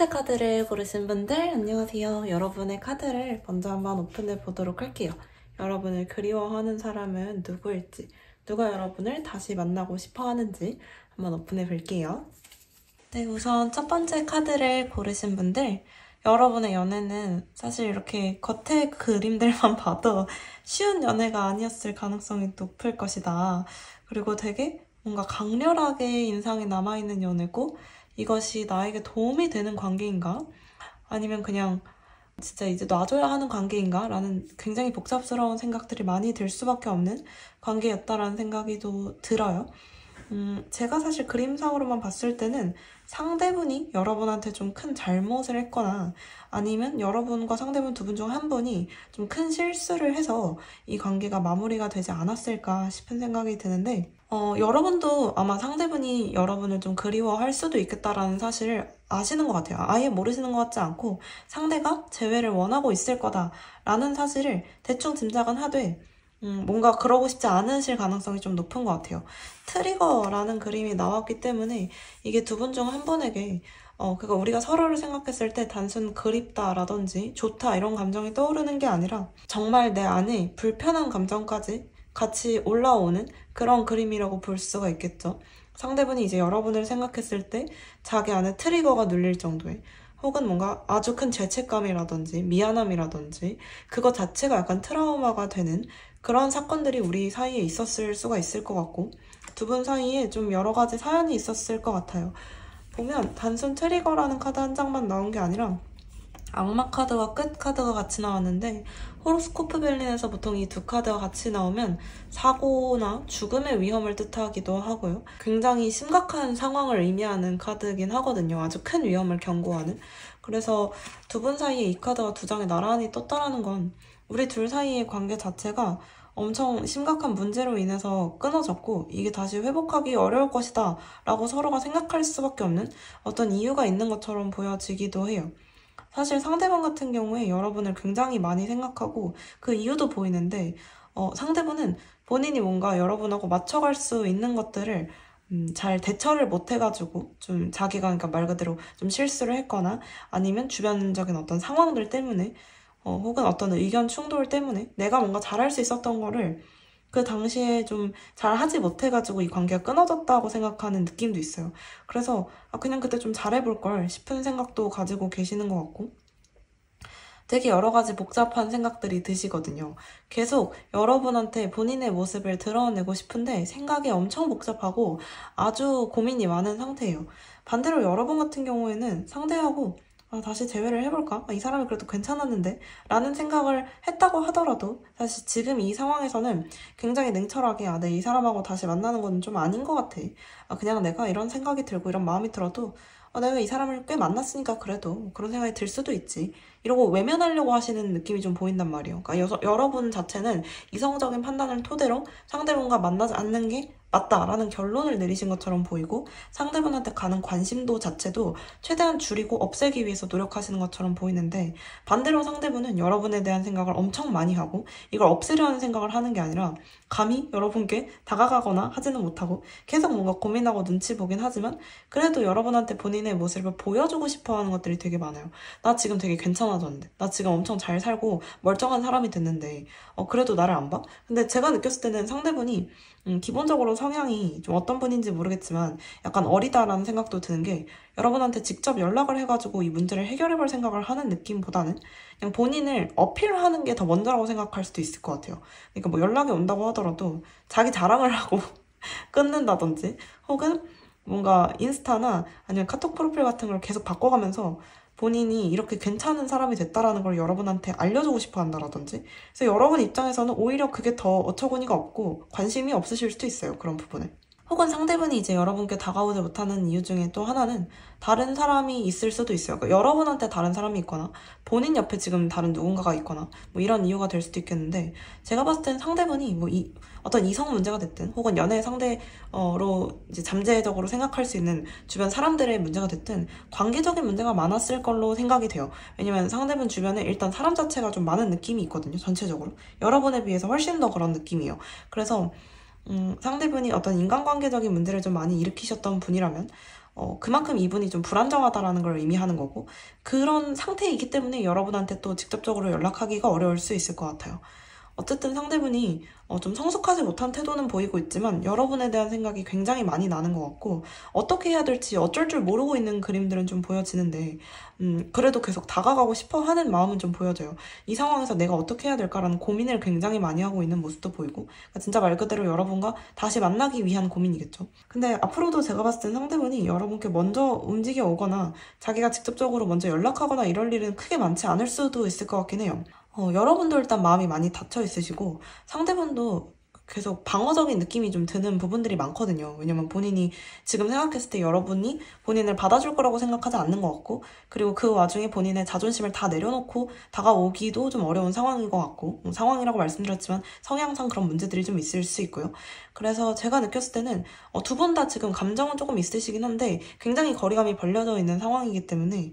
번째 카드를 고르신 분들 안녕하세요. 여러분의 카드를 먼저 한번 오픈해 보도록 할게요. 여러분을 그리워하는 사람은 누구일지, 누가 여러분을 다시 만나고 싶어 하는지 한번 오픈해 볼게요. 네, 우선 첫 번째 카드를 고르신 분들, 여러분의 연애는 사실 이렇게 겉의 그림들만 봐도 쉬운 연애가 아니었을 가능성이 높을 것이다. 그리고 되게 뭔가 강렬하게 인상이 남아있는 연애고, 이것이 나에게 도움이 되는 관계인가? 아니면 그냥 진짜 이제 놔줘야 하는 관계인가? 라는 굉장히 복잡스러운 생각들이 많이 들 수밖에 없는 관계였다라는 생각이 또 들어요. 제가 사실 그림상으로만 봤을 때는 상대분이 여러분한테 좀 큰 잘못을 했거나 아니면 여러분과 상대분 두 분 중 한 분이 좀 큰 실수를 해서 이 관계가 마무리가 되지 않았을까 싶은 생각이 드는데, 여러분도 아마 상대분이 여러분을 좀 그리워할 수도 있겠다라는 사실을 아시는 것 같아요. 아예 모르시는 것 같지 않고 상대가 재회를 원하고 있을 거다라는 사실을 대충 짐작은 하되 뭔가 그러고 싶지 않으실 가능성이 좀 높은 것 같아요. 트리거라는 그림이 나왔기 때문에 이게 두 분 중 한 분에게 그러니까 우리가 서로를 생각했을 때 단순 그립다라든지 좋다 이런 감정이 떠오르는 게 아니라 정말 내 안에 불편한 감정까지 같이 올라오는 그런 그림이라고 볼 수가 있겠죠. 상대분이 이제 여러분을 생각했을 때 자기 안에 트리거가 눌릴 정도의, 혹은 뭔가 아주 큰 죄책감이라든지 미안함이라든지 그거 자체가 약간 트라우마가 되는 그런 사건들이 우리 사이에 있었을 수가 있을 것 같고, 두 분 사이에 좀 여러 가지 사연이 있었을 것 같아요. 보면 단순 트리거라는 카드 한 장만 나온 게 아니라 악마 카드와 끝 카드가 같이 나왔는데, 호로스코프 berlin에서 보통 이 두 카드가 같이 나오면 사고나 죽음의 위험을 뜻하기도 하고요. 굉장히 심각한 상황을 의미하는 카드이긴 하거든요. 아주 큰 위험을 경고하는. 그래서 두 분 사이에 이 카드가 두 장이 나란히 떴다라는 건 우리 둘 사이의 관계 자체가 엄청 심각한 문제로 인해서 끊어졌고 이게 다시 회복하기 어려울 것이다 라고 서로가 생각할 수밖에 없는 어떤 이유가 있는 것처럼 보여지기도 해요. 사실 상대방 같은 경우에 여러분을 굉장히 많이 생각하고 그 이유도 보이는데, 상대분은 본인이 뭔가 여러분하고 맞춰갈 수 있는 것들을 잘 대처를 못 해가지고 좀 자기가 그러니까 말 그대로 좀 실수를 했거나 아니면 주변적인 어떤 상황들 때문에 혹은 어떤 의견 충돌 때문에 내가 뭔가 잘할 수 있었던 거를 그 당시에 좀 잘하지 못해가지고 이 관계가 끊어졌다고 생각하는 느낌도 있어요. 그래서 그냥 그때 좀 잘해볼 걸 싶은 생각도 가지고 계시는 것 같고, 되게 여러 가지 복잡한 생각들이 드시거든요. 계속 여러분한테 본인의 모습을 드러내고 싶은데 생각이 엄청 복잡하고 아주 고민이 많은 상태예요. 반대로 여러분 같은 경우에는 상대하고 다시 재회를 해볼까? 이 사람이 그래도 괜찮았는데? 라는 생각을 했다고 하더라도 사실 지금 이 상황에서는 굉장히 냉철하게 이 사람하고 다시 만나는 건 좀 아닌 것 같아. 그냥 내가 이런 생각이 들고 이런 마음이 들어도 내가 이 사람을 꽤 만났으니까 그래도 그런 생각이 들 수도 있지. 이러고 외면하려고 하시는 느낌이 좀 보인단 말이에요. 그러니까 여러분 자체는 이성적인 판단을 토대로 상대방과 만나지 않는 게 맞다라는 결론을 내리신 것처럼 보이고, 상대방한테 가는 관심도 자체도 최대한 줄이고 없애기 위해서 노력하시는 것처럼 보이는데, 반대로 상대분은 여러분에 대한 생각을 엄청 많이 하고 이걸 없애려는 생각을 하는 게 아니라 감히 여러분께 다가가거나 하지는 못하고 계속 뭔가 고민하고 눈치 보긴 하지만 그래도 여러분한테 본인의 모습을 보여주고 싶어 하는 것들이 되게 많아요. 나 지금 되게 괜찮아졌는데, 나 지금 엄청 잘 살고 멀쩡한 사람이 됐는데 그래도 나를 안 봐? 근데 제가 느꼈을 때는 상대분이 기본적으로 성향이 좀 어떤 분인지 모르겠지만 약간 어리다라는 생각도 드는 게, 여러분한테 직접 연락을 해가지고 이 문제를 해결해볼 생각을 하는 느낌보다는 그냥 본인을 어필하는 게 더 먼저라고 생각할 수도 있을 것 같아요. 그러니까 뭐 연락이 온다고 하더라도 자기 자랑을 하고 끊는다든지, 혹은 뭔가 인스타나 아니면 카톡 프로필 같은 걸 계속 바꿔가면서 본인이 이렇게 괜찮은 사람이 됐다라는 걸 여러분한테 알려주고 싶어 한다라든지, 그래서 여러분 입장에서는 오히려 그게 더 어처구니가 없고 관심이 없으실 수도 있어요, 그런 부분에. 혹은 상대분이 이제 여러분께 다가오지 못하는 이유 중에 또 하나는 다른 사람이 있을 수도 있어요. 그러니까 여러분한테 다른 사람이 있거나 본인 옆에 지금 다른 누군가가 있거나 뭐 이런 이유가 될 수도 있겠는데, 제가 봤을 땐 상대분이 뭐 어떤 이성 문제가 됐든 혹은 연애 상대로 이제 잠재적으로 생각할 수 있는 주변 사람들의 문제가 됐든 관계적인 문제가 많았을 걸로 생각이 돼요. 왜냐면 상대분 주변에 일단 사람 자체가 좀 많은 느낌이 있거든요. 전체적으로 여러분에 비해서 훨씬 더 그런 느낌이에요. 그래서 상대분이 어떤 인간관계적인 문제를 좀 많이 일으키셨던 분이라면 그만큼 이분이 좀 불안정하다라는 걸 의미하는 거고, 그런 상태이기 때문에 여러분한테 또 직접적으로 연락하기가 어려울 수 있을 것 같아요. 어쨌든 상대분이 좀 성숙하지 못한 태도는 보이고 있지만 여러분에 대한 생각이 굉장히 많이 나는 것 같고, 어떻게 해야 될지 어쩔 줄 모르고 있는 그림들은 좀 보여지는데, 그래도 계속 다가가고 싶어 하는 마음은 좀 보여져요. 이 상황에서 내가 어떻게 해야 될까라는 고민을 굉장히 많이 하고 있는 모습도 보이고, 그러니까 진짜 말 그대로 여러분과 다시 만나기 위한 고민이겠죠. 근데 앞으로도 제가 봤을 땐 상대분이 여러분께 먼저 움직여 오거나 자기가 직접적으로 먼저 연락하거나 이럴 일은 크게 많지 않을 수도 있을 것 같긴 해요. 여러분도 일단 마음이 많이 닫혀 있으시고, 상대분도 계속 방어적인 느낌이 좀 드는 부분들이 많거든요. 왜냐면 본인이 지금 생각했을 때 여러분이 본인을 받아줄 거라고 생각하지 않는 것 같고, 그리고 그 와중에 본인의 자존심을 다 내려놓고 다가오기도 좀 어려운 상황인 것 같고, 상황이라고 말씀드렸지만 성향상 그런 문제들이 좀 있을 수 있고요. 그래서 제가 느꼈을 때는 두 분 다 지금 감정은 조금 있으시긴 한데 굉장히 거리감이 벌려져 있는 상황이기 때문에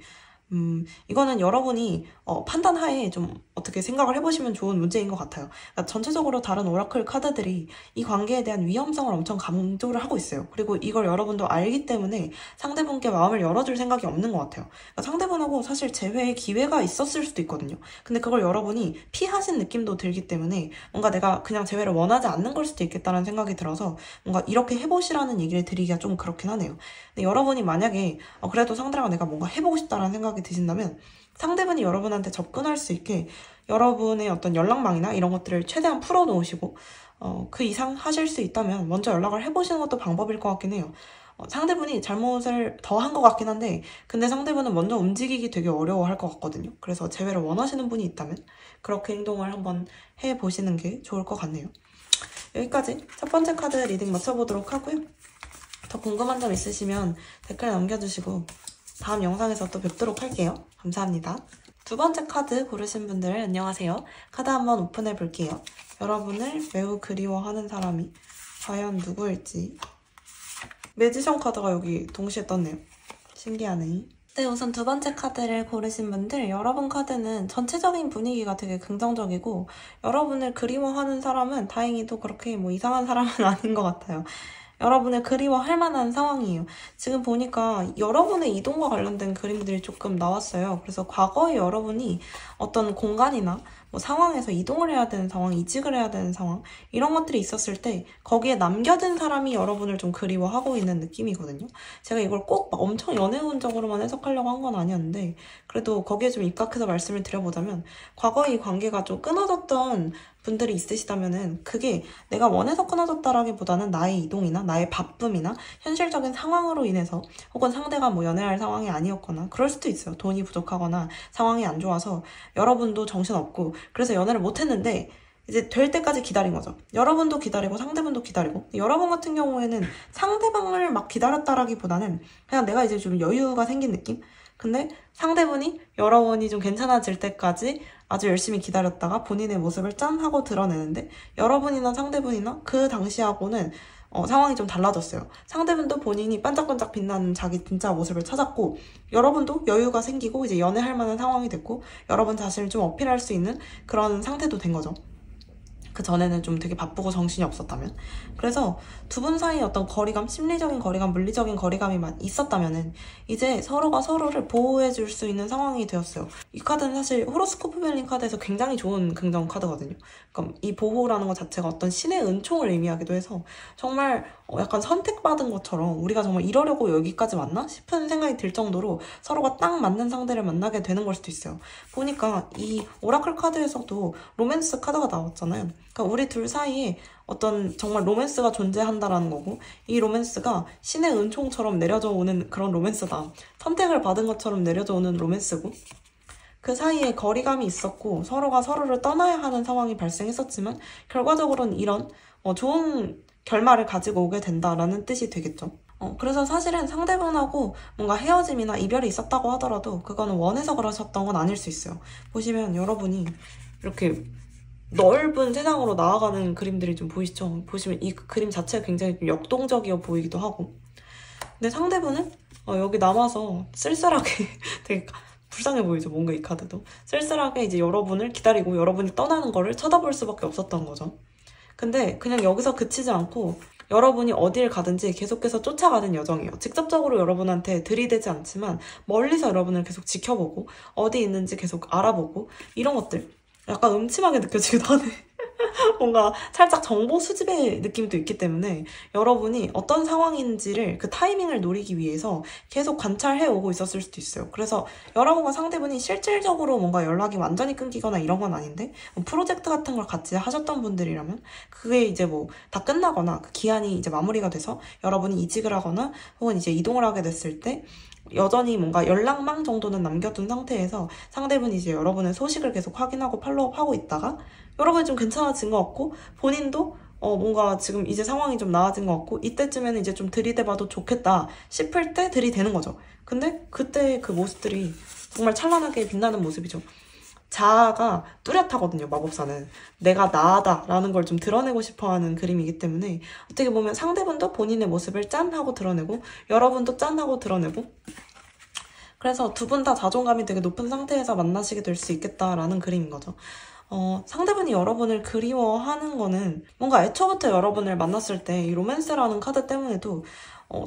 이거는 여러분이 판단하에 좀 어떻게 생각을 해보시면 좋은 문제인 것 같아요. 그러니까 전체적으로 다른 오라클 카드들이 이 관계에 대한 위험성을 엄청 강조를 하고 있어요. 그리고 이걸 여러분도 알기 때문에 상대분께 마음을 열어줄 생각이 없는 것 같아요. 그러니까 상대분하고 사실 재회의 기회가 있었을 수도 있거든요. 근데 그걸 여러분이 피하신 느낌도 들기 때문에 뭔가 내가 그냥 재회를 원하지 않는 걸 수도 있겠다는 생각이 들어서 뭔가 이렇게 해보시라는 얘기를 드리기가 좀 그렇긴 하네요. 근데 여러분이 만약에 그래도 상대랑 내가 뭔가 해보고 싶다라는 생각이 드신다면 상대분이 여러분한테 접근할 수 있게 여러분의 어떤 연락망이나 이런 것들을 최대한 풀어놓으시고 그 이상 하실 수 있다면 먼저 연락을 해보시는 것도 방법일 것 같긴 해요. 상대분이 잘못을 더 한 것 같긴 한데 근데 상대분은 먼저 움직이기 되게 어려워할 것 같거든요. 그래서 재회를 원하시는 분이 있다면 그렇게 행동을 한번 해보시는 게 좋을 것 같네요. 여기까지 첫 번째 카드 리딩 맞춰보도록 하고요. 더 궁금한 점 있으시면 댓글 남겨주시고 다음 영상에서 또 뵙도록 할게요. 감사합니다. 두 번째 카드 고르신 분들 안녕하세요. 카드 한번 오픈해 볼게요. 여러분을 매우 그리워하는 사람이 과연 누구일지. 매지션 카드가 여기 동시에 떴네요. 신기하네. 네, 우선 두 번째 카드를 고르신 분들, 여러분 카드는 전체적인 분위기가 되게 긍정적이고 여러분을 그리워하는 사람은 다행히도 그렇게 뭐 이상한 사람은 아닌 것 같아요. 여러분을 그리워할 만한 상황이에요. 지금 보니까 여러분의 이동과 관련된 그림들이 조금 나왔어요. 그래서 과거에 여러분이 어떤 공간이나 뭐 상황에서 이동을 해야 되는 상황, 이직을 해야 되는 상황 이런 것들이 있었을 때 거기에 남겨진 사람이 여러분을 좀 그리워하고 있는 느낌이거든요. 제가 이걸 꼭 막 엄청 연애운적으로만 해석하려고 한 건 아니었는데 그래도 거기에 좀 입각해서 말씀을 드려보자면 과거의 관계가 좀 끊어졌던 분들이 있으시다면은 그게 내가 원해서 끊어졌다라기보다는 나의 이동이나 나의 바쁨이나 현실적인 상황으로 인해서 혹은 상대가 뭐 연애할 상황이 아니었거나 그럴 수도 있어요. 돈이 부족하거나 상황이 안 좋아서 여러분도 정신없고 그래서 연애를 못했는데 이제 될 때까지 기다린 거죠. 여러분도 기다리고 상대분도 기다리고 여러분 같은 경우에는 상대방을 막 기다렸다라기보다는 그냥 내가 이제 좀 여유가 생긴 느낌? 근데 상대분이 여러분이 좀 괜찮아질 때까지 아주 열심히 기다렸다가 본인의 모습을 짠 하고 드러내는데 여러분이나 상대분이나 그 당시하고는 상황이 좀 달라졌어요. 상대분도 본인이 반짝반짝 빛나는 자기 진짜 모습을 찾았고 여러분도 여유가 생기고 이제 연애할 만한 상황이 됐고 여러분 자신을 좀 어필할 수 있는 그런 상태도 된 거죠. 그 전에는 좀 되게 바쁘고 정신이 없었다면. 그래서 두 분 사이에 어떤 거리감, 심리적인 거리감, 물리적인 거리감이 있었다면은 이제 서로가 서로를 보호해줄 수 있는 상황이 되었어요. 이 카드는 사실 호로스코프 벨링 카드에서 굉장히 좋은 긍정 카드거든요. 그러니까 이 보호라는 것 자체가 어떤 신의 은총을 의미하기도 해서 정말 약간 선택받은 것처럼 우리가 정말 이러려고 여기까지 왔나 싶은 생각이 들 정도로 서로가 딱 맞는 상대를 만나게 되는 걸 수도 있어요. 보니까 이 오라클 카드에서도 로맨스 카드가 나왔잖아요. 그러니까 우리 둘 사이에 어떤 정말 로맨스가 존재한다라는 거고 이 로맨스가 신의 은총처럼 내려져 오는 그런 로맨스다. 선택을 받은 것처럼 내려져 오는 로맨스고 그 사이에 거리감이 있었고 서로가 서로를 떠나야 하는 상황이 발생했었지만 결과적으로는 이런 좋은 결말을 가지고 오게 된다라는 뜻이 되겠죠. 그래서 사실은 상대방하고 뭔가 헤어짐이나 이별이 있었다고 하더라도 그거는 원해서 그러셨던 건 아닐 수 있어요. 보시면 여러분이 이렇게 넓은 세상으로 나아가는 그림들이 좀 보이시죠? 보시면 이 그림 자체가 굉장히 좀 역동적이어 보이기도 하고 근데 상대분은 여기 남아서 쓸쓸하게 되게 불쌍해 보이죠? 뭔가 이 카드도 쓸쓸하게 이제 여러분을 기다리고 여러분이 떠나는 거를 쳐다볼 수밖에 없었던 거죠. 근데 그냥 여기서 그치지 않고 여러분이 어딜 가든지 계속해서 쫓아가는 여정이에요. 직접적으로 여러분한테 들이대지 않지만 멀리서 여러분을 계속 지켜보고 어디 있는지 계속 알아보고 이런 것들 약간 음침하게 느껴지기도 하네. 뭔가 살짝 정보 수집의 느낌도 있기 때문에 여러분이 어떤 상황인지를 그 타이밍을 노리기 위해서 계속 관찰해 오고 있었을 수도 있어요. 그래서 여러분과 상대분이 실질적으로 뭔가 연락이 완전히 끊기거나 이런 건 아닌데 뭐 프로젝트 같은 걸 같이 하셨던 분들이라면 그게 이제 뭐 다 끝나거나 그 기한이 이제 마무리가 돼서 여러분이 이직을 하거나 혹은 이제 이동을 하게 됐을 때 여전히 뭔가 연락망 정도는 남겨둔 상태에서 상대분이 이제 여러분의 소식을 계속 확인하고 팔로우하고 있다가 여러분이 좀 괜찮아진 것 같고 본인도 뭔가 지금 이제 상황이 좀 나아진 것 같고 이때쯤에는 이제 좀 들이대봐도 좋겠다 싶을 때 들이대는 거죠. 근데 그때 그 모습들이 정말 찬란하게 빛나는 모습이죠. 자아가 뚜렷하거든요, 마법사는. 내가 나다 라는 걸 좀 드러내고 싶어하는 그림이기 때문에 어떻게 보면 상대분도 본인의 모습을 짠 하고 드러내고 여러분도 짠 하고 드러내고 그래서 두 분 다 자존감이 되게 높은 상태에서 만나시게 될 수 있겠다라는 그림인 거죠. 상대분이 여러분을 그리워하는 거는 뭔가 애초부터 여러분을 만났을 때 이 로맨스라는 카드 때문에도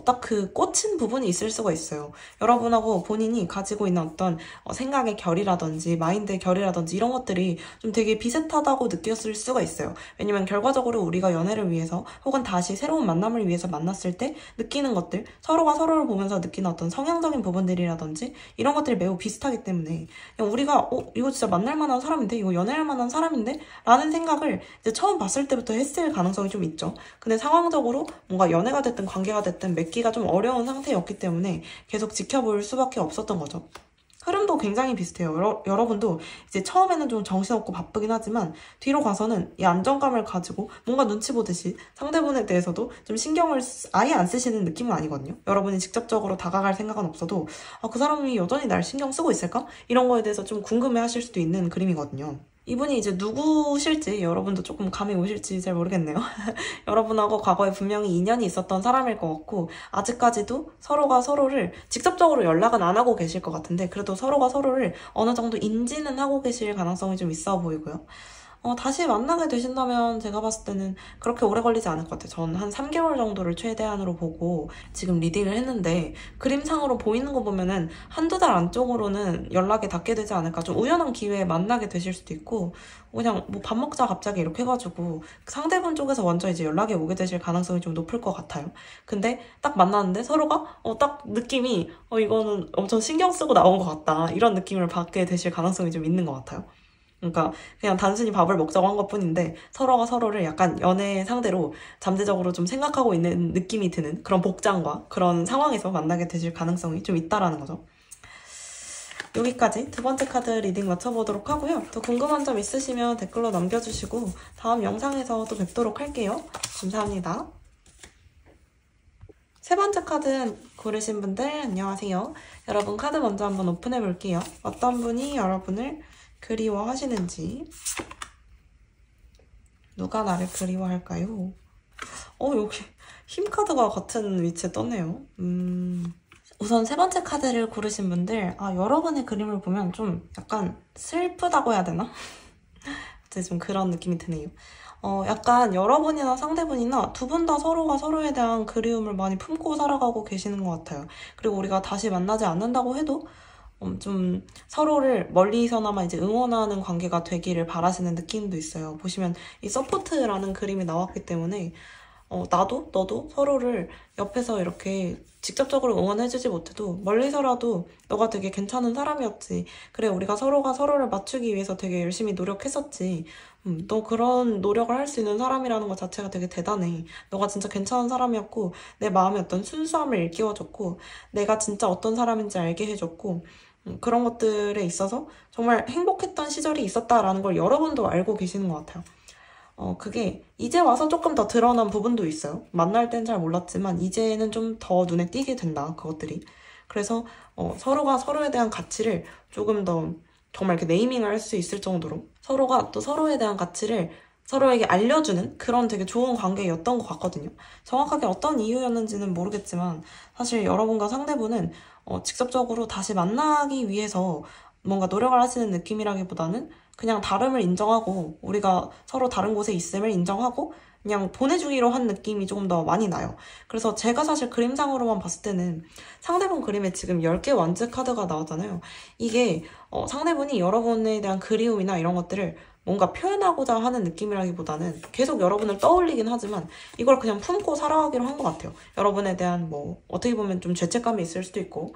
딱 그 꽂힌 부분이 있을 수가 있어요. 여러분하고 본인이 가지고 있는 어떤 생각의 결이라든지 마인드의 결이라든지 이런 것들이 좀 되게 비슷하다고 느꼈을 수가 있어요. 왜냐면 결과적으로 우리가 연애를 위해서 혹은 다시 새로운 만남을 위해서 만났을 때 느끼는 것들, 서로가 서로를 보면서 느끼는 어떤 성향적인 부분들이라든지 이런 것들이 매우 비슷하기 때문에 그냥 우리가 이거 진짜 만날 만한 사람인데? 이거 연애할 만한 사람인데? 라는 생각을 이제 처음 봤을 때부터 했을 가능성이 좀 있죠. 근데 상황적으로 뭔가 연애가 됐든 관계가 됐든 맺기가 좀 어려운 상태였기 때문에 계속 지켜볼 수밖에 없었던 거죠. 흐름도 굉장히 비슷해요. 여러분도 이제 처음에는 좀 정신없고 바쁘긴 하지만 뒤로 가서는 이 안정감을 가지고 뭔가 눈치 보듯이 상대분에 대해서도 좀 신경을 아예 안 쓰시는 느낌은 아니거든요. 여러분이 직접적으로 다가갈 생각은 없어도 그 사람이 여전히 날 신경 쓰고 있을까? 이런 거에 대해서 좀 궁금해 하실 수도 있는 그림이거든요. 이분이 이제 누구실지 여러분도 조금 감이 오실지 잘 모르겠네요. 여러분하고 과거에 분명히 인연이 있었던 사람일 것 같고 아직까지도 서로가 서로를 직접적으로 연락은 안 하고 계실 것 같은데 그래도 서로가 서로를 어느 정도 인지는 하고 계실 가능성이 좀 있어 보이고요. 다시 만나게 되신다면 제가 봤을 때는 그렇게 오래 걸리지 않을 것 같아요. 저는 한 3개월 정도를 최대한으로 보고 지금 리딩을 했는데 그림상으로 보이는 거 보면은 한두 달 안쪽으로는 연락이 닿게 되지 않을까. 좀 우연한 기회에 만나게 되실 수도 있고 그냥 뭐 밥 먹자 갑자기 이렇게 해가지고 상대분 쪽에서 먼저 이제 연락이 오게 되실 가능성이 좀 높을 것 같아요. 근데 딱 만났는데 서로가 딱 느낌이 이거는 엄청 신경 쓰고 나온 것 같다. 이런 느낌을 받게 되실 가능성이 좀 있는 것 같아요. 그러니까 그냥 단순히 밥을 먹자고 한 것뿐인데 서로가 서로를 약간 연애 상대로 잠재적으로 좀 생각하고 있는 느낌이 드는 그런 복장과 그런 상황에서 만나게 되실 가능성이 좀 있다라는 거죠. 여기까지 두 번째 카드 리딩 맞춰보도록 하고요. 또 궁금한 점 있으시면 댓글로 남겨주시고 다음 영상에서 또 뵙도록 할게요. 감사합니다. 세 번째 카드 고르신 분들 안녕하세요. 여러분 카드 먼저 한번 오픈해 볼게요. 어떤 분이 여러분을 그리워하시는지 누가 나를 그리워할까요? 여기 힘 카드가 같은 위치에 떴네요. 우선 세 번째 카드를 고르신 분들 여러분의 그림을 보면 좀 약간 슬프다고 해야 되나? 좀 그런 느낌이 드네요. 약간 여러분이나 상대분이나 두 분 다 서로가 서로에 대한 그리움을 많이 품고 살아가고 계시는 것 같아요. 그리고 우리가 다시 만나지 않는다고 해도 좀 서로를 멀리서나마 이제 응원하는 관계가 되기를 바라시는 느낌도 있어요. 보시면 이 서포트라는 그림이 나왔기 때문에 나도 너도 서로를 옆에서 이렇게 직접적으로 응원해주지 못해도 멀리서라도 너가 되게 괜찮은 사람이었지. 그래 우리가 서로가 서로를 맞추기 위해서 되게 열심히 노력했었지. 너 그런 노력을 할 수 있는 사람이라는 것 자체가 되게 대단해. 너가 진짜 괜찮은 사람이었고 내 마음의 어떤 순수함을 일깨워줬고 내가 진짜 어떤 사람인지 알게 해줬고 그런 것들에 있어서 정말 행복했던 시절이 있었다라는 걸 여러분도 알고 계시는 것 같아요. 그게 이제 와서 조금 더 드러난 부분도 있어요. 만날 땐 잘 몰랐지만 이제는 좀 더 눈에 띄게 된다, 그것들이. 그래서 서로가 서로에 대한 가치를 조금 더 정말 이렇게 네이밍을 할 수 있을 정도로 서로가 또 서로에 대한 가치를 서로에게 알려주는 그런 되게 좋은 관계였던 것 같거든요. 정확하게 어떤 이유였는지는 모르겠지만 사실 여러분과 상대분은 직접적으로 다시 만나기 위해서 뭔가 노력을 하시는 느낌이라기보다는 그냥 다름을 인정하고 우리가 서로 다른 곳에 있음을 인정하고 그냥 보내주기로 한 느낌이 조금 더 많이 나요. 그래서 제가 사실 그림상으로만 봤을 때는 상대방 그림에 지금 10개 완즈 카드가 나왔잖아요. 이게 상대분이 여러분에 대한 그리움이나 이런 것들을 뭔가 표현하고자 하는 느낌이라기보다는 계속 여러분을 떠올리긴 하지만 이걸 그냥 품고 살아가기로 한 것 같아요. 여러분에 대한 뭐 어떻게 보면 좀 죄책감이 있을 수도 있고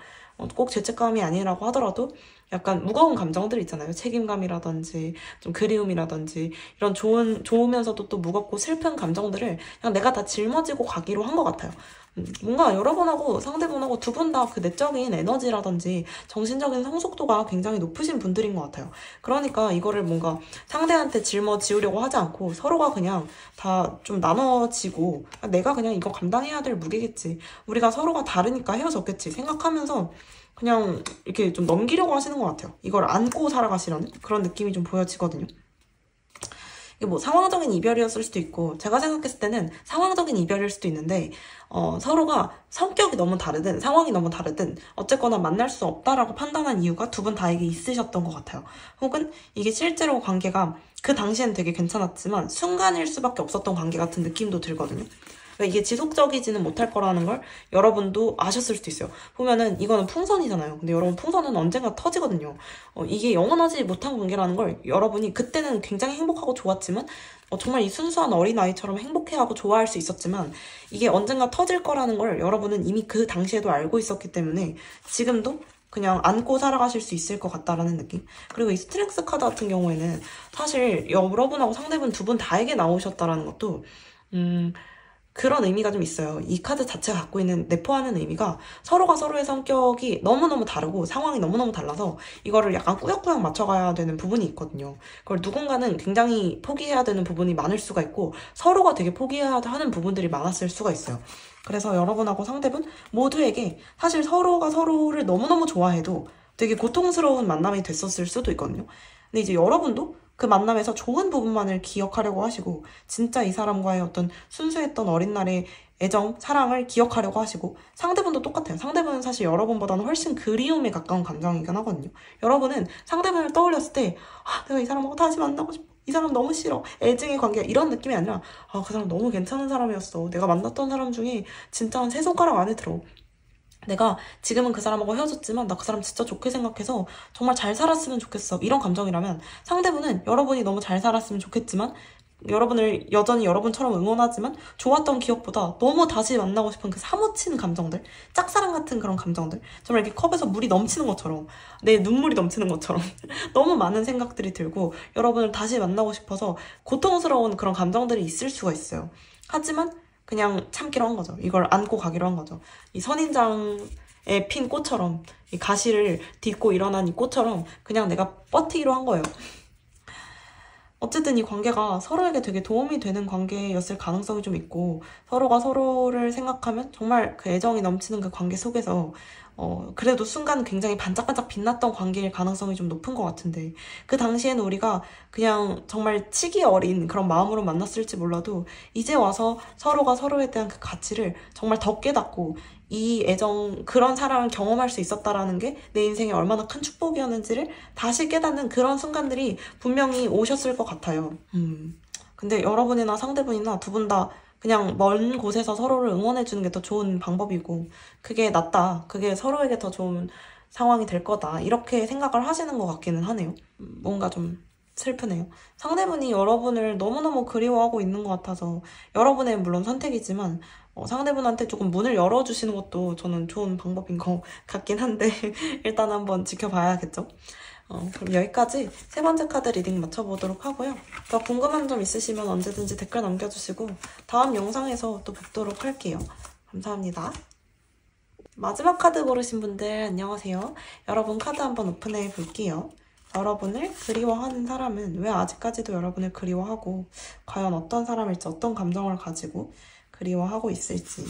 꼭 죄책감이 아니라고 하더라도 약간 무거운 감정들 있잖아요. 책임감이라든지 좀 그리움이라든지 이런 좋으면서도 또 무겁고 슬픈 감정들을 그냥 내가 다 짊어지고 가기로 한 것 같아요. 뭔가 여러분하고 상대분하고 두 분 다 그 내적인 에너지라든지 정신적인 성숙도가 굉장히 높으신 분들인 것 같아요. 그러니까 이거를 뭔가 상대한테 짊어지우려고 하지 않고 서로가 그냥 다 좀 나눠지고 내가 그냥 이거 감당해야 될 무게겠지. 우리가 서로가 다르니까 헤어졌겠지 생각하면서 그냥 이렇게 좀 넘기려고 하시는 것 같아요. 이걸 안고 살아가시라는 그런 느낌이 좀 보여지거든요. 이게 뭐 상황적인 이별이었을 수도 있고 제가 생각했을 때는 상황적인 이별일 수도 있는데 서로가 성격이 너무 다르든 상황이 너무 다르든 어쨌거나 만날 수 없다라고 판단한 이유가 두 분 다에게 있으셨던 것 같아요. 혹은 이게 실제로 관계가 그 당시엔 되게 괜찮았지만 순간일 수밖에 없었던 관계 같은 느낌도 들거든요. 그러니까 이게 지속적이지는 못할 거라는 걸 여러분도 아셨을 수도 있어요. 보면은 이거는 풍선이잖아요. 근데 여러분 풍선은 언젠가 터지거든요. 이게 영원하지 못한 관계라는 걸 여러분이 그때는 굉장히 행복하고 좋았지만 정말 이 순수한 어린아이처럼 행복해하고 좋아할 수 있었지만 이게 언젠가 터질 거라는 걸 여러분은 이미 그 당시에도 알고 있었기 때문에 지금도 그냥 안고 살아가실 수 있을 것 같다라는 느낌. 그리고 이 스트렝스 카드 같은 경우에는 사실 여러분하고 상대분 두 분 다에게 나오셨다라는 것도 그런 의미가 좀 있어요. 이 카드 자체가 갖고 있는 내포하는 의미가 서로가 서로의 성격이 너무너무 다르고 상황이 너무너무 달라서 이거를 약간 꾸역꾸역 맞춰가야 되는 부분이 있거든요. 그걸 누군가는 굉장히 포기해야 되는 부분이 많을 수가 있고 서로가 되게 포기해야 하는 부분들이 많았을 수가 있어요. 그래서 여러분하고 상대분 모두에게 사실 서로가 서로를 너무너무 좋아해도 되게 고통스러운 만남이 됐었을 수도 있거든요. 근데 이제 여러분도 그 만남에서 좋은 부분만을 기억하려고 하시고 진짜 이 사람과의 어떤 순수했던 어린 날의 애정, 사랑을 기억하려고 하시고 상대분도 똑같아요. 상대분은 사실 여러분보다는 훨씬 그리움에 가까운 감정이긴 하거든요. 여러분은 상대분을 떠올렸을 때 내가 이 사람하고 다시 만나고 싶어. 이 사람 너무 싫어. 애증의 관계 이런 느낌이 아니라 그 사람 너무 괜찮은 사람이었어. 내가 만났던 사람 중에 진짜 한 3손가락 안에 들어. 내가 지금은 그 사람하고 헤어졌지만 나 그 사람 진짜 좋게 생각해서 정말 잘 살았으면 좋겠어. 이런 감정이라면 상대분은 여러분이 너무 잘 살았으면 좋겠지만 여러분을 여전히 여러분처럼 응원하지만 좋았던 기억보다 너무 다시 만나고 싶은 그 사무치는 감정들, 짝사랑 같은 그런 감정들, 정말 이렇게 컵에서 물이 넘치는 것처럼 내 눈물이 넘치는 것처럼 너무 많은 생각들이 들고 여러분을 다시 만나고 싶어서 고통스러운 그런 감정들이 있을 수가 있어요. 하지만 그냥 참기로 한 거죠. 이걸 안고 가기로 한 거죠. 이 선인장에 핀 꽃처럼 이 가시를 딛고 일어난 이 꽃처럼 그냥 내가 버티기로 한 거예요. 어쨌든 이 관계가 서로에게 되게 도움이 되는 관계였을 가능성이 좀 있고 서로가 서로를 생각하면 정말 그 애정이 넘치는 그 관계 속에서 그래도 순간 굉장히 반짝반짝 빛났던 관계일 가능성이 좀 높은 것 같은데 그 당시에는 우리가 그냥 정말 치기 어린 그런 마음으로 만났을지 몰라도 이제 와서 서로가 서로에 대한 그 가치를 정말 더 깨닫고 이 애정, 그런 사랑을 경험할 수 있었다라는 게 내 인생에 얼마나 큰 축복이었는지를 다시 깨닫는 그런 순간들이 분명히 오셨을 것 같아요. 근데 여러분이나 상대분이나 두 분 다 그냥 먼 곳에서 서로를 응원해주는 게 더 좋은 방법이고 그게 낫다. 그게 서로에게 더 좋은 상황이 될 거다. 이렇게 생각을 하시는 것 같기는 하네요. 뭔가 좀 슬프네요. 상대분이 여러분을 너무너무 그리워하고 있는 것 같아서 여러분의 물론 선택이지만 상대분한테 조금 문을 열어주시는 것도 저는 좋은 방법인 것 같긴 한데 일단 한번 지켜봐야겠죠. 그럼 여기까지 세 번째 카드 리딩 맞춰보도록 하고요. 더 궁금한 점 있으시면 언제든지 댓글 남겨주시고 다음 영상에서 또 뵙도록 할게요. 감사합니다. 마지막 카드 고르신 분들 안녕하세요. 여러분 카드 한번 오픈해 볼게요. 여러분을 그리워하는 사람은 왜 아직까지도 여러분을 그리워하고 과연 어떤 사람일지 어떤 감정을 가지고 그리워하고 있을지.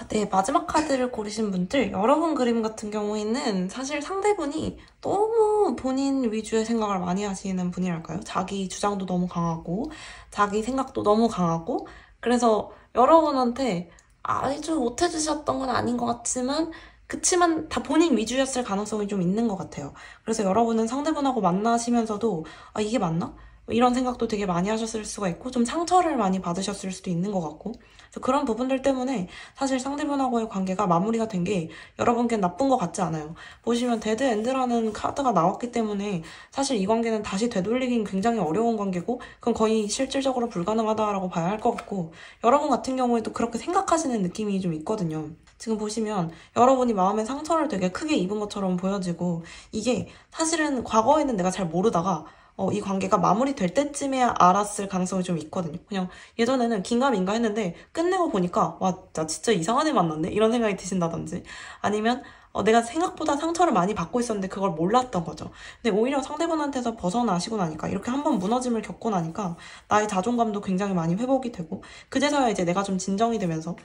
네, 마지막 카드를 고르신 분들 여러분 그림 같은 경우에는 사실 상대분이 너무 본인 위주의 생각을 많이 하시는 분이랄까요? 자기 주장도 너무 강하고 자기 생각도 너무 강하고 그래서 여러분한테 아주 못해주셨던 건 아닌 것 같지만 그치만 다 본인 위주였을 가능성이 좀 있는 것 같아요. 그래서 여러분은 상대분하고 만나시면서도 아, 이게 맞나? 이런 생각도 되게 많이 하셨을 수가 있고 좀 상처를 많이 받으셨을 수도 있는 것 같고 그래서 그런 부분들 때문에 사실 상대분하고의 관계가 마무리가 된 게 여러분께는 나쁜 것 같지 않아요. 보시면 데드 엔드라는 카드가 나왔기 때문에 사실 이 관계는 다시 되돌리긴 굉장히 어려운 관계고 그건 거의 실질적으로 불가능하다라고 봐야 할 것 같고 여러분 같은 경우에도 그렇게 생각하시는 느낌이 좀 있거든요. 지금 보시면 여러분이 마음의 상처를 되게 크게 입은 것처럼 보여지고 이게 사실은 과거에는 내가 잘 모르다가 이 관계가 마무리될 때쯤에 알았을 가능성이 좀 있거든요. 그냥 예전에는 긴가민가 했는데 끝내고 보니까 와, 나 진짜 이상한 애 만났네? 이런 생각이 드신다든지 아니면 내가 생각보다 상처를 많이 받고 있었는데 그걸 몰랐던 거죠. 근데 오히려 상대분한테서 벗어나시고 나니까 이렇게 한번 무너짐을 겪고 나니까 나의 자존감도 굉장히 많이 회복이 되고 그제서야 이제 내가 좀 진정이 되면서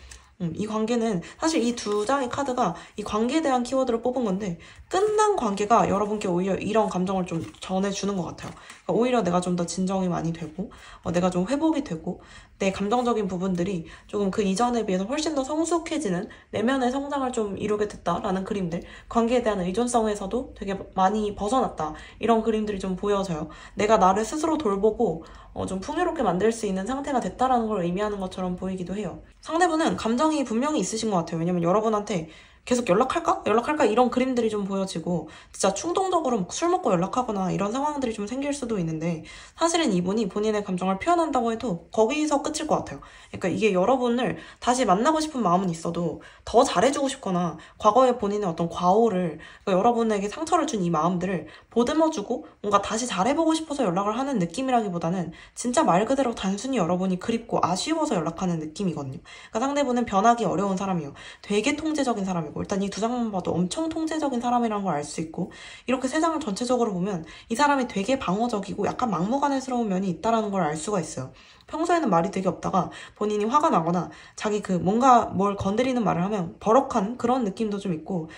이 관계는 사실 이 두 장의 카드가 이 관계에 대한 키워드를 뽑은 건데 끝난 관계가 여러분께 오히려 이런 감정을 좀 전해주는 것 같아요. 그러니까 오히려 내가 좀 더 진정이 많이 되고 내가 좀 회복이 되고 내 감정적인 부분들이 조금 그 이전에 비해서 훨씬 더 성숙해지는 내면의 성장을 좀 이루게 됐다라는 그림들 관계에 대한 의존성에서도 되게 많이 벗어났다 이런 그림들이 좀 보여져요. 내가 나를 스스로 돌보고 좀 풍요롭게 만들 수 있는 상태가 됐다라는 걸 의미하는 것처럼 보이기도 해요. 상대분은 감정이 분명히 있으신 것 같아요. 왜냐면 여러분한테 계속 연락할까? 이런 그림들이 좀 보여지고 진짜 충동적으로 술 먹고 연락하거나 이런 상황들이 좀 생길 수도 있는데 사실은 이분이 본인의 감정을 표현한다고 해도 거기서 끝일 것 같아요. 그러니까 이게 여러분을 다시 만나고 싶은 마음은 있어도 더 잘해주고 싶거나 과거의 본인의 어떤 과오를 그러니까 여러분에게 상처를 준 이 마음들을 보듬어주고 뭔가 다시 잘해보고 싶어서 연락을 하는 느낌이라기보다는 진짜 말 그대로 단순히 여러분이 그립고 아쉬워서 연락하는 느낌이거든요. 그러니까 상대분은 변하기 어려운 사람이에요. 되게 통제적인 사람이고 일단 이 두 장만 봐도 엄청 통제적인 사람이라는 걸 알 수 있고 이렇게 세 장을 전체적으로 보면 이 사람이 되게 방어적이고 약간 막무가내스러운 면이 있다는 걸 알 수가 있어요. 평소에는 말이 되게 없다가 본인이 화가 나거나 자기 뭔가 뭘 건드리는 말을 하면 버럭한 그런 느낌도 좀 있고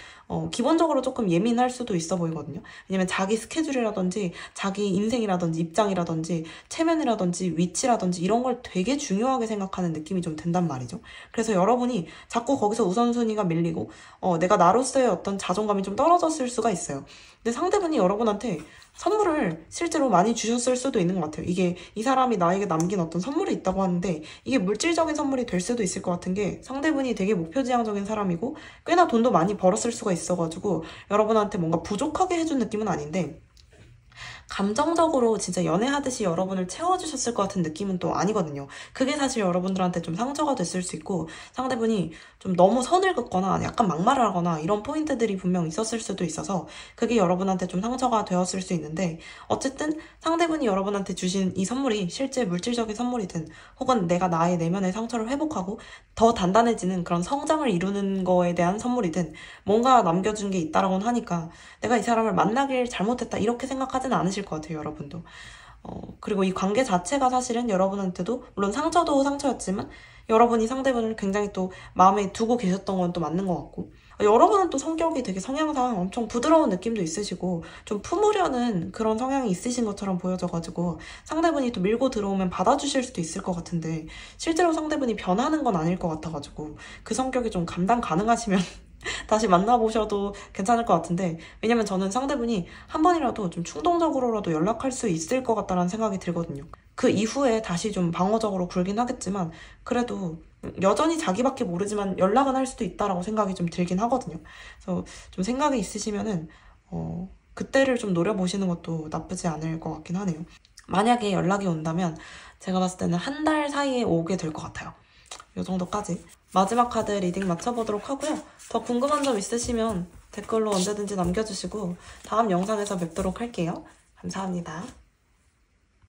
기본적으로 조금 예민할 수도 있어 보이거든요. 왜냐면 자기 스케줄이라든지 자기 인생이라든지 입장이라든지 체면이라든지 위치라든지 이런 걸 되게 중요하게 생각하는 느낌이 좀 든단 말이죠. 그래서 여러분이 자꾸 거기서 우선순위가 밀리고 내가 나로서의 어떤 자존감이 좀 떨어졌을 수가 있어요. 근데 상대분이 여러분한테 선물을 실제로 많이 주셨을 수도 있는 것 같아요. 이게 이 사람이 나에게 남긴 어떤 선물이 있다고 하는데 이게 물질적인 선물이 될 수도 있을 것 같은 게 상대분이 되게 목표지향적인 사람이고 꽤나 돈도 많이 벌었을 수가 있어가지고 여러분한테 뭔가 부족하게 해준 느낌은 아닌데 감정적으로 진짜 연애하듯이 여러분을 채워주셨을 것 같은 느낌은 또 아니거든요. 그게 사실 여러분들한테 좀 상처가 됐을 수 있고 상대분이 좀 너무 선을 긋거나 약간 막말을 하거나 이런 포인트들이 분명 있었을 수도 있어서 그게 여러분한테 좀 상처가 되었을 수 있는데 어쨌든 상대분이 여러분한테 주신 이 선물이 실제 물질적인 선물이든 혹은 내가 나의 내면의 상처를 회복하고 더 단단해지는 그런 성장을 이루는 거에 대한 선물이든 뭔가 남겨준 게 있다라고는 하니까 내가 이 사람을 만나길 잘못했다 이렇게 생각하진 않으실 것 같아요, 여러분도. 그리고 이 관계 자체가 사실은 여러분한테도 물론 상처도 상처였지만 여러분이 상대분을 굉장히 또 마음에 두고 계셨던 건 또 맞는 것 같고 여러분은 또 성격이 되게 성향상 엄청 부드러운 느낌도 있으시고 좀 품으려는 그런 성향이 있으신 것처럼 보여져가지고 상대분이 또 밀고 들어오면 받아주실 수도 있을 것 같은데 실제로 상대분이 변하는 건 아닐 것 같아가지고 그 성격이 좀 감당 가능하시면 다시 만나보셔도 괜찮을 것 같은데 왜냐면 저는 상대분이 한 번이라도 좀 충동적으로라도 연락할 수 있을 것 같다는 생각이 들거든요. 그 이후에 다시 좀 방어적으로 굴긴 하겠지만 그래도 여전히 자기밖에 모르지만 연락은 할 수도 있다라고 생각이 좀 들긴 하거든요. 그래서 좀 생각이 있으시면은 그때를 좀 노려보시는 것도 나쁘지 않을 것 같긴 하네요. 만약에 연락이 온다면 제가 봤을 때는 한 달 사이에 오게 될 것 같아요. 이 정도까지. 마지막 카드 리딩 맞춰보도록 하고요. 더 궁금한 점 있으시면 댓글로 언제든지 남겨주시고 다음 영상에서 뵙도록 할게요. 감사합니다.